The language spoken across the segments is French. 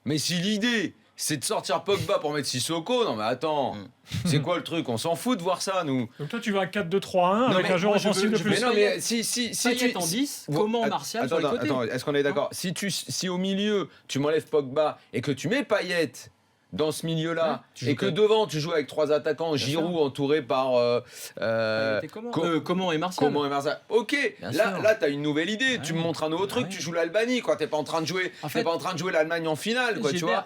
Mais si l'idée, c'est de sortir Pogba pour mettre Sissoko, non mais attends, c'est quoi le truc? On s'en fout de voir ça, nous. Donc toi, tu veux un 4-2-3-1 avec mais un joueur moi, je offensif veux- de je plus. veux- non, mais si Payet tu... en 10, comment Martial sur les côtés. Attends, est-ce qu'on est d'accord? Si au milieu, tu m'enlèves Pogba et que tu mets Payet dans ce milieu-là, et que devant, tu joues avec 3 attaquants, Giroud entouré par... Comment et Martial. Comment et Marseille. Ok, Bien sûr. là t'as une nouvelle idée, tu me montres un nouveau truc, tu joues l'Albanie, quoi. T'es pas en train de jouer, fait, pas en train de jouer l'Allemagne en finale, quoi, tu vois.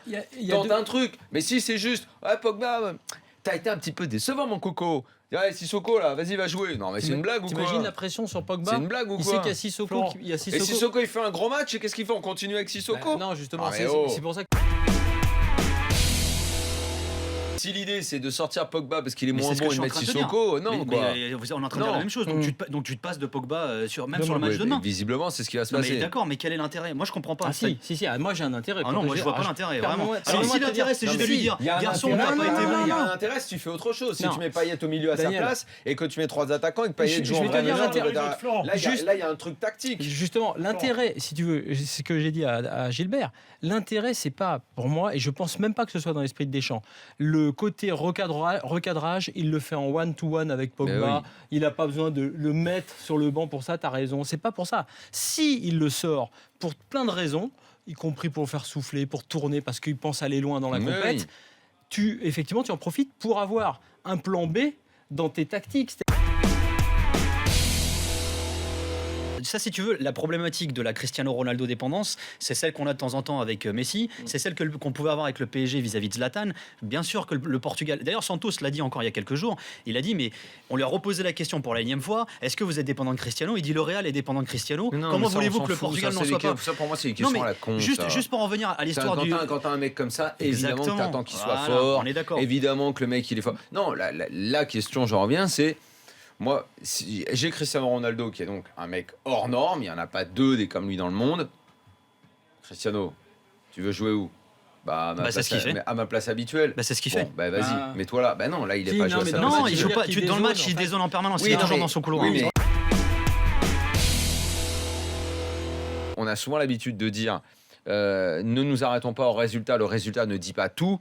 Tente un truc. Mais si c'est juste, ouais, Pogba, t'as été un petit peu décevant, mon coco. Ouais, Sissoko là, vas-y, va jouer. Non, mais c'est une blague ou quoi? T'imagines la pression sur Pogba? C'est une blague ou Il quoi? sait qu'il y a Sissoko. Et Sissoko, il fait un gros match, et qu'est-ce qu'il fait? On continue avec Sissoko? Non, justement, Ah, mais c'est pour ça que. Si l'idée c'est de sortir Pogba parce qu'il est Mais moins c'est ce que bon je et suis de en mettre train de te Sissoko, dire. non, quoi. On est en train de dire la même chose. Donc tu te passes de Pogba sur le match de demain. Visiblement, c'est ce qui va se Non mais passer. d'accord, mais quel est l'intérêt? Moi je comprends pas. Ah si, moi j'ai un intérêt. Ah non, moi je vois pas l'intérêt, vraiment. Si l'intérêt c'est juste de lui dire, Il y a un garçon, intérêt, t'as pas été il y a bon. un intérêt si tu fais autre chose. Si Non. tu mets Payet au milieu à sa Daniel. place et que tu mets 3 attaquants et que Payet Je joue en vais te vrai dire meneur, l'intérêt. là, il y a un truc tactique. Justement, l'intérêt, si tu veux, c'est ce que j'ai dit à Gilbert, l'intérêt, c'est pas, pour moi, et je pense même pas que ce soit dans l'esprit de Deschamps, le côté recadrage, il le fait en one-to-one avec Pogba, Oui. il n'a pas besoin de le mettre sur le banc pour ça, tu as raison, c'est pas pour ça. Si il le sort pour plein de raisons, y compris pour le faire souffler, pour tourner, parce qu'il pense aller loin dans la Mais compète, tu en profites pour avoir un plan B dans tes tactiques. Ça, si tu veux, la problématique de la Cristiano Ronaldo dépendance, c'est celle qu'on a de temps en temps avec Messi, c'est celle qu'on pouvait avoir avec le PSG vis-à-vis de Zlatan. Bien sûr que le Portugal... D'ailleurs, Santos l'a dit encore il y a quelques jours, il a dit, mais on lui a reposé la question pour la énième fois, est-ce que vous êtes dépendant de Cristiano? Il dit, le Real est dépendant de Cristiano. Non, Comment mais ça, voulez-vous on que le s'en fout, Portugal ça, n'en soit pas? Ça, pour moi, c'est une Non, question mais à la con. juste pour en revenir à l'histoire du... Quand t'as un mec comme ça, évidemment que Exactement. t'attends qu'il soit Voilà, fort. on est d'accord. Évidemment que le mec, il est fort. Non, la question, j'en reviens, c'est... Moi, j'ai Cristiano Ronaldo qui est donc un mec hors norme, il n'y en a pas 2 des comme lui dans le monde. Cristiano, tu veux jouer où? c'est ce qu'il fait. À ma place habituelle. C'est ce qu'il Bon, fait. vas-y, mets-toi là. Non, là, il est Si, pas non, joué à mais sa dans- place Non, il il joue veut pas. dire qu'il Dans le match, dézone, il en fait. dézone en permanence. Oui, Il est non, toujours mais- dans son couloir. oui, mais- On a souvent l'habitude de dire ne nous arrêtons pas au résultat, le résultat ne dit pas tout.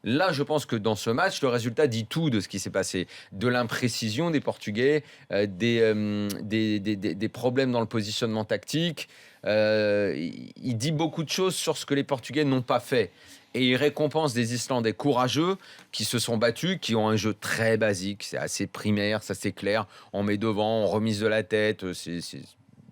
Là, je pense que dans ce match, le résultat dit tout de ce qui s'est passé. De l'imprécision des Portugais, des problèmes dans le positionnement tactique. Il dit beaucoup de choses sur ce que les Portugais n'ont pas fait. Et il récompense des Islandais courageux qui se sont battus, qui ont un jeu très basique. C'est assez primaire, ça c'est clair. On met devant, on remise de la tête.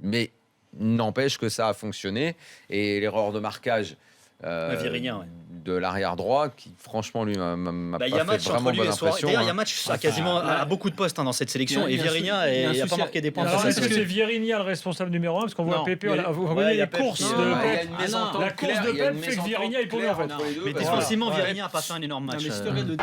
Mais n'empêche que ça a fonctionné. Et l'erreur de marquage Vieirinha, ouais. de l'arrière droit, qui franchement lui m'a Il y pas a fait match vraiment entre lui bonne et Suarez. impression. D'ailleurs, il y a hein. match à beaucoup de postes dans cette sélection. Et Il y a un Vieirinha souci- il y a un n'a pas souci- marqué des points. Alors, face à est-ce que ça. c'est Vieirinha le responsable numéro 1? Parce qu'on voit Non, Pépé, mais- vous ouais, voyez il y a les Pep courses qui- de Il y a Pep. une mésentente La course claire, de il y a une Pep fait que mésentente Vieirinha est paumé, en claire fait. entre les deux, Mais parce que défensivement, voilà. Vieirinha n'a pas fait un énorme match. Non, mais l'histoire est de